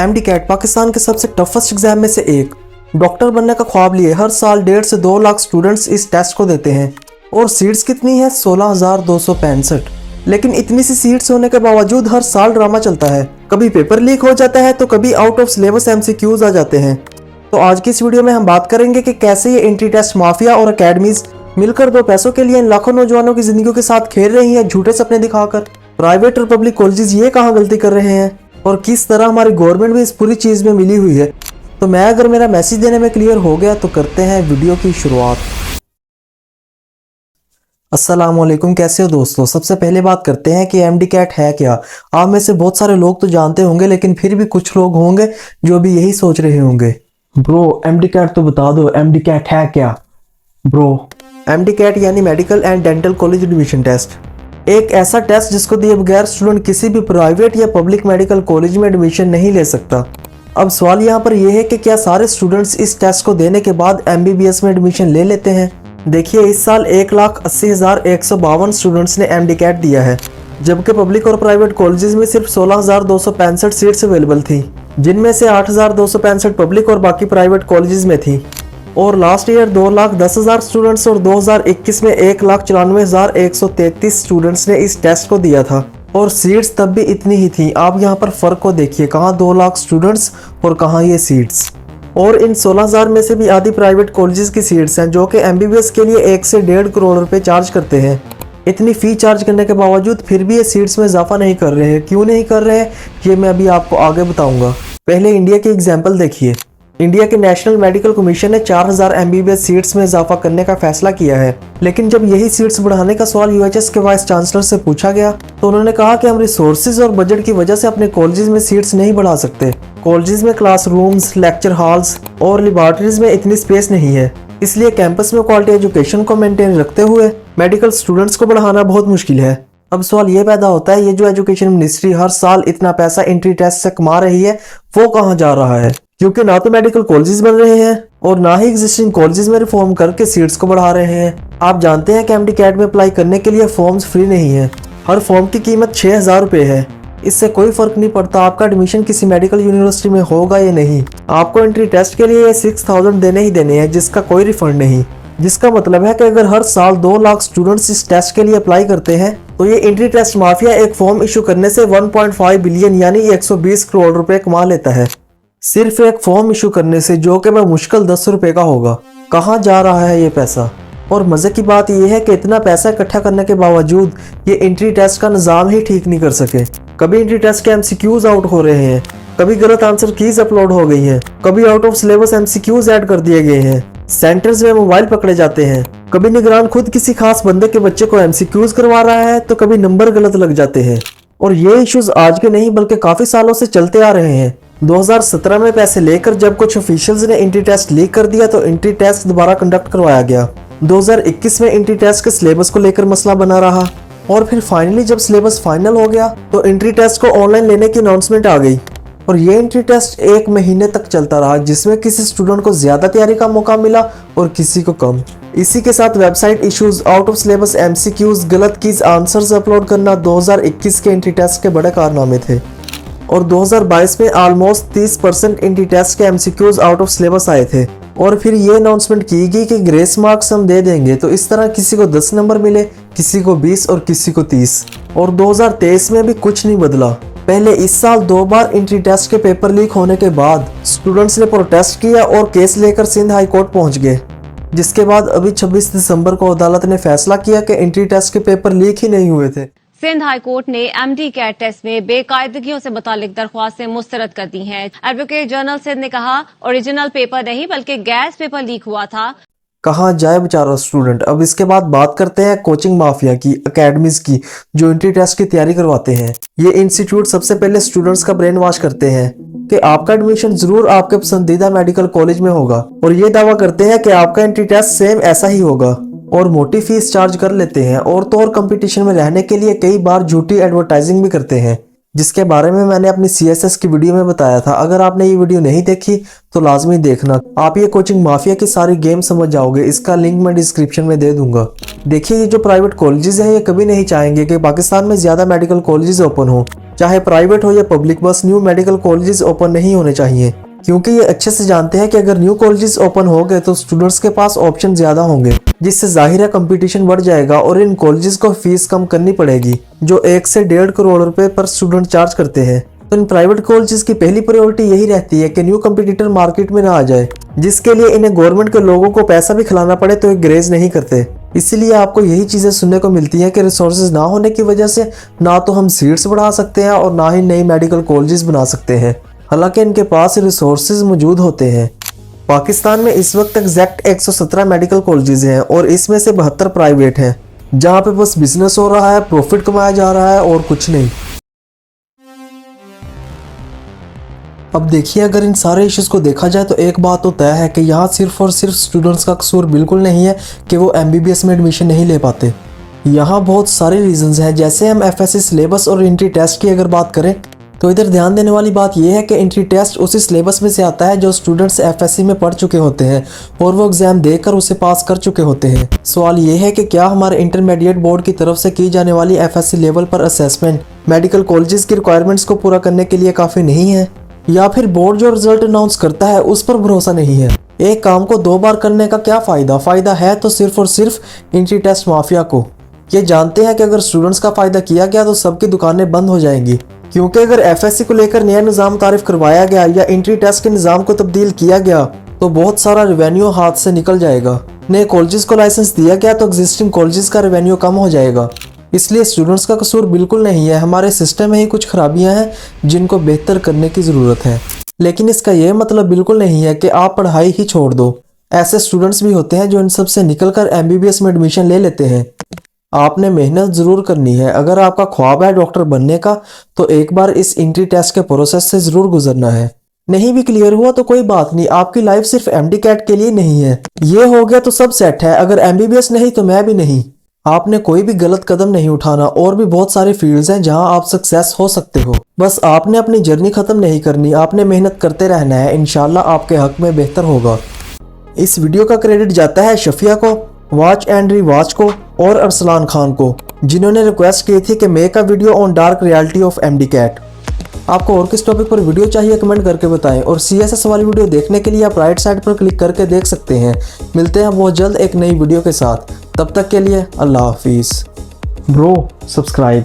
MD cat Pakistan के सबसे toughest exam में से एक। डॉक्टर बनने का ख्वाब लिए हर साल 1.5 से 2 लाख स्टूडेंट्स इस टेस्ट को देते हैं और सीट्स कितनी है 16,265। लेकिन इतनी सी सीट्स होने के बावजूद हर साल ड्रामा चलता है। कभी पेपर लीक हो जाता है तो कभी आउट ऑफ सिलेबस एमसीक्यूज आ जाते हैं। तो आज की इस वीडियो में हम बात करेंगे कि कैसे ये एंट्री टेस्ट माफिया और अकेडमीज मिलकर दो पैसों के लिए इन लाखों नौजवानों की जिंदगी के साथ खेल रही हैं झूठे सपने दिखाकर। प्राइवेट और पब्लिक कॉलेजेस ये कहाँ गलती कर रहे हैं और किस तरह हमारी गवर्नमेंट भी इस पूरी चीज में मिली हुई है। तो मैं अगर मेरा मैसेज देने में क्लियर हो गया तो करते हैं वीडियो की शुरुआत। अस्सलामुअलैकुम, कैसे हो दोस्तों। सबसे पहले बात करते हैं कि एमडी कैट है क्या। आप में से बहुत सारे लोग तो जानते होंगे, लेकिन फिर भी कुछ लोग होंगे जो भी यही सोच रहे होंगे, ब्रो एमडी कैट तो बता दो, एमडी कैट है क्या। ब्रो एमडी कैट यानी medical and dental college admission test, एक ऐसा टेस्ट जिसको दिए बगैर स्टूडेंट किसी भी प्राइवेट या पब्लिक मेडिकल कॉलेज में एडमिशन नहीं ले सकता। अब सवाल यहाँ पर यह है कि क्या सारे स्टूडेंट्स इस टेस्ट को देने के बाद एमबीबीएस में एडमिशन ले लेते हैं। देखिए, इस साल 1,80,152 स्टूडेंट्स ने एमडी कैट दिया है, जबकि पब्लिक और प्राइवेट कॉलेजेस में सिर्फ 16,265 सीट्स अवेलेबल थी, जिनमें से 8,265 पब्लिक और बाकी प्राइवेट कॉलेजेस में थी। और लास्ट ईयर 2,10,000 स्टूडेंट्स और 2021 में 1,94,133 स्टूडेंट्स ने इस टेस्ट को दिया था और सीट्स तब भी इतनी ही थी। आप यहाँ पर फर्क को देखिए, कहाँ 2 लाख स्टूडेंट्स और कहाँ ये सीट्स। और इन 16,000 में से भी आधी प्राइवेट कॉलेजेस की सीट्स हैं, जो कि एमबीबीएस के लिए 1 से 1.5 करोड़ रुपए चार्ज करते हैं। इतनी फी चार्ज करने के बावजूद फिर भी ये सीट्स में इजाफा नहीं कर रहे हैं। क्यों नहीं कर रहे हैं ये मैं अभी आपको आगे बताऊंगा। पहले इंडिया की एग्जाम्पल देखिए। इंडिया के नेशनल मेडिकल कमीशन ने 4,000 एमबीबीएस सीट्स में इजाफा करने का फैसला किया है, लेकिन जब यही सीट्स बढ़ाने का सवाल यूएचएस के वाइस चांसलर से पूछा गया तो उन्होंने कहा कि हम रिसोर्सेज और बजट की वजह से अपने कॉलेजेस में सीट्स नहीं बढ़ा सकते। कॉलेजेस में क्लासरूम्स, लेक्चर हॉल्स और लेबोरेटरीज में इतनी स्पेस नहीं है, इसलिए कैंपस में क्वालिटी एजुकेशन को मेंटेन रखते हुए मेडिकल स्टूडेंट्स को बढ़ाना बहुत मुश्किल है। अब सवाल ये पैदा होता है, ये जो एजुकेशन मिनिस्ट्री हर साल इतना पैसा एंट्री टेस्ट से कमा रही है वो कहाँ जा रहा है। क्योंकि ना तो मेडिकल कॉलेजेस बन रहे हैं और ना ही एग्जिस्टिंग कॉलेजेस में रिफॉर्म करके सीट्स को बढ़ा रहे हैं। आप जानते हैं कि एमडी कैट में अप्लाई करने के लिए फॉर्म्स फ्री नहीं है। हर फॉर्म की कीमत 6,000 रुपए है। इससे कोई फर्क नहीं पड़ता आपका एडमिशन किसी मेडिकल यूनिवर्सिटी में होगा या नहीं, आपको एंट्री टेस्ट के लिए 6,000 देने ही देने हैं, जिसका कोई रिफंड नहीं। जिसका मतलब है कि अगर हर साल 2 लाख स्टूडेंट्स इस टेस्ट के लिए अप्लाई करते हैं तो ये एंट्री टेस्ट माफिया एक फॉर्म इशू करने से 1.5 बिलियन यानी 120 करोड़ रुपए कमा लेता है, सिर्फ एक फॉर्म इशू करने से, जो कि मुश्किल 10 रुपए का होगा। कहाँ जा रहा है ये पैसा। और मजे की बात यह है कि इतना पैसा इकट्ठा करने के बावजूद ये एंट्री टेस्ट का निजाम ही ठीक नहीं कर सके। कभी एंट्री टेस्ट के एमसीक्यूज आउट हो रहे हैं, कभी गलत आंसर कीज अपलोड हो गई हैं, कभी out of syllabus MCQs add कर दिए गए हैं, सेंटर्स में मोबाइल पकड़े जाते हैं, कभी निगरान खुद किसी खास बंदे के बच्चे को एमसीक्यूज करवा रहा है तो कभी नंबर गलत लग जाते हैं। और ये इश्यूज आज के नहीं बल्कि काफी सालों से चलते आ रहे हैं। 2017 में पैसे लेकर जब कुछ ऑफिशियल्स ने एंट्री टेस्ट लीक कर दिया तो एंट्री टेस्ट दोबारा कंडक्ट करवाया गया। 2021 में एंट्री टेस्ट के सिलेबस को लेकर मसला बना रहा और फिर फाइनली जब सिलेबस फाइनल हो गया तो एंट्री टेस्ट को ऑनलाइन लेने की अनाउंसमेंट आ गई और ये एंट्री टेस्ट 1 महीने तक चलता रहा, जिसमें किसी स्टूडेंट को ज्यादा तैयारी का मौका मिला और किसी को कम। इसी के साथ website issues, out of syllabus MCQs, गलत कीज आंसर्स अपलोड करना 2021 के एंट्री टेस्ट के बड़े कारनामे थे। और 2022 में ऑलमोस्ट 30% एंट्री टेस्ट के एमसीक्यूज आउट ऑफ सिलेबस आए थे और फिर ये अनाउंसमेंट की गई कि ग्रेस मार्क्स हम दे देंगे, तो इस तरह किसी को 10 नंबर मिले, किसी को 20 और किसी को 30। और 2023 में भी कुछ नहीं बदला। पहले इस साल 2 बार एंट्री टेस्ट के पेपर लीक होने के बाद स्टूडेंट्स ने प्रोटेस्ट किया और केस लेकर सिंध हाई कोर्ट पहुंच गए, जिसके बाद अभी 26 दिसंबर को अदालत ने फैसला किया कि एंट्री टेस्ट के पेपर लीक ही नहीं हुए थे। सिंध हाई कोर्ट ने एमडी कैट टेस्ट में बेकायदगियों से मुतालिक दरख्वास्तें मुस्तरद कर दी हैं। एडवोकेट जनरल सिंध ने कहा, ओरिजिनल पेपर नहीं बल्कि गैस पेपर लीक हुआ था। कहाँ जाए बेचारा स्टूडेंट। अब इसके बाद बात करते हैं कोचिंग माफिया की, अकेडमीज की, जो एंट्री टेस्ट की तैयारी करवाते हैं। ये इंस्टीट्यूट सबसे पहले स्टूडेंट्स का ब्रेन वॉश करते हैं कि आपका एडमिशन जरूर आपके पसंदीदा मेडिकल कॉलेज में होगा और ये दावा करते हैं कि आपका एंट्री टेस्ट सेम ऐसा ही होगा और मोटी फीस चार्ज कर लेते हैं और तो और कंपटीशन में रहने के लिए कई बार झूठी एडवर्टाइजिंग भी करते हैं, जिसके बारे में मैंने अपनी CSS की वीडियो में बताया था। अगर आपने ये वीडियो नहीं देखी तो लाजमी देखना, आप ये कोचिंग माफिया की सारी गेम समझ जाओगे। इसका लिंक मैं डिस्क्रिप्शन में दे दूंगा। देखिए, ये जो प्राइवेट कॉलेजेस हैं ये कभी नहीं चाहेंगे कि पाकिस्तान में ज्यादा मेडिकल कॉलेजेस ओपन हो, चाहे प्राइवेट हो या पब्लिक, बस न्यू मेडिकल कॉलेजेस ओपन नहीं होने चाहिए, क्योंकि ये अच्छे से जानते हैं कि अगर न्यू कॉलेजेस ओपन हो गए तो स्टूडेंट्स के पास ऑप्शन ज्यादा होंगे, जिससे जाहिर है कंपटीशन बढ़ जाएगा और इन कॉलेजेस को फीस कम करनी पड़ेगी, जो 1 से 1.5 करोड़ रुपए पर स्टूडेंट चार्ज करते हैं। तो इन प्राइवेट कॉलेजेस की पहली प्रायोरिटी यही रहती है कि न्यू कंपटीटर मार्केट में ना आ जाए, जिसके लिए इन्हें गवर्नमेंट के लोगों को पैसा भी खिलाना पड़े तो ये ग्रेज नहीं करते। इसीलिए आपको यही चीजें सुनने को मिलती हैं कि रिसोर्सेज ना होने की वजह से ना तो हम सीट्स बढ़ा सकते हैं और ना ही नई मेडिकल कॉलेजेस बना सकते हैं, हालांकि इनके पास रिसोर्सेज मौजूद होते हैं। पाकिस्तान में इस वक्त एग्जैक्ट 117 मेडिकल कॉलेजेस हैं और इसमें से 72 प्राइवेट हैं, जहां पे बस बिजनेस हो रहा है, प्रॉफिट कमाया जा रहा है और कुछ नहीं। अब देखिए, अगर इन सारे इश्यूज को देखा जाए तो एक बात तो तय है कि यहाँ सिर्फ और सिर्फ स्टूडेंट्स का कसूर बिल्कुल नहीं है कि वो MBBS में एडमिशन नहीं ले पाते। यहाँ बहुत सारे रीजंस हैं। जैसे हम FSC सिलेबस और एंट्री टेस्ट की अगर बात करें तो इधर ध्यान देने वाली बात यह है कि एंट्री टेस्ट उसी सिलेबस में से आता है जो स्टूडेंट्स FSC में पढ़ चुके होते हैं और वो एग्जाम देकर उसे पास कर चुके होते हैं। सवाल ये है कि क्या हमारे इंटरमीडिएट बोर्ड की तरफ से की जाने वाली FSC लेवल पर असेसमेंट मेडिकल कॉलेजेस की रिक्वायरमेंट्स को पूरा करने के लिए काफ़ी नहीं है, या फिर बोर्ड जो रिजल्ट अनाउंस करता है उस पर भरोसा नहीं है। एक काम को 2 बार करने का क्या फायदा है तो सिर्फ और सिर्फ एंट्री टेस्ट माफिया को। ये जानते हैं कि अगर स्टूडेंट्स का फायदा किया गया तो सबकी दुकानें बंद हो जाएंगी, क्योंकि अगर FSC को लेकर नया निज़ाम तारीफ करवाया गया या एंट्री टेस्ट के निज़ाम को तब्दील किया गया तो बहुत सारा रेवेन्यू हाथ से निकल जाएगा। नए कॉलेजेस को लाइसेंस दिया गया तो एग्जिस्टिंग कॉलेजेस का रेवेन्यू कम हो जाएगा। इसलिए स्टूडेंट्स का कसूर बिल्कुल नहीं है, हमारे सिस्टम में ही कुछ खराबियां हैं जिनको बेहतर करने की ज़रूरत है। लेकिन इसका यह मतलब बिल्कुल नहीं है कि आप पढ़ाई ही छोड़ दो। ऐसे स्टूडेंट्स भी होते हैं जो इन सब से निकलकर MBBS में एडमिशन ले लेते हैं। आपने मेहनत ज़रूर करनी है। अगर आपका ख्वाब है डॉक्टर बनने का तो एक बार इस एंट्री टेस्ट के प्रोसेस से ज़रूर गुजरना है। नहीं भी क्लियर हुआ तो कोई बात नहीं, आपकी लाइफ सिर्फ MD-CAT के लिए नहीं है। ये हो गया तो सब सेट है, अगर MBBS नहीं तो मैं भी नहीं। आपने कोई भी गलत कदम नहीं उठाना। और भी बहुत सारे फील्ड्स हैं जहां आप सक्सेस हो सकते हो, बस आपने अपनी जर्नी खत्म नहीं करनी, आपने मेहनत करते रहना है। इंशाल्लाह आपके हक में बेहतर होगा। इस वीडियो का क्रेडिट जाता है शफिया को, वॉच एंड रीवॉच को और अरसलान खान को, जिन्होंने रिक्वेस्ट की थी कि make a video on dark reality of MD-CAT। आपको और किस टॉपिक पर वीडियो चाहिए कमेंट करके बताएं, और CSS वाली वीडियो देखने के लिए आप राइट साइड पर क्लिक करके देख सकते हैं। मिलते हैं बहुत जल्द एक नई वीडियो के साथ, तब तक के लिए अल्लाह हाफिज़। Bro subscribe.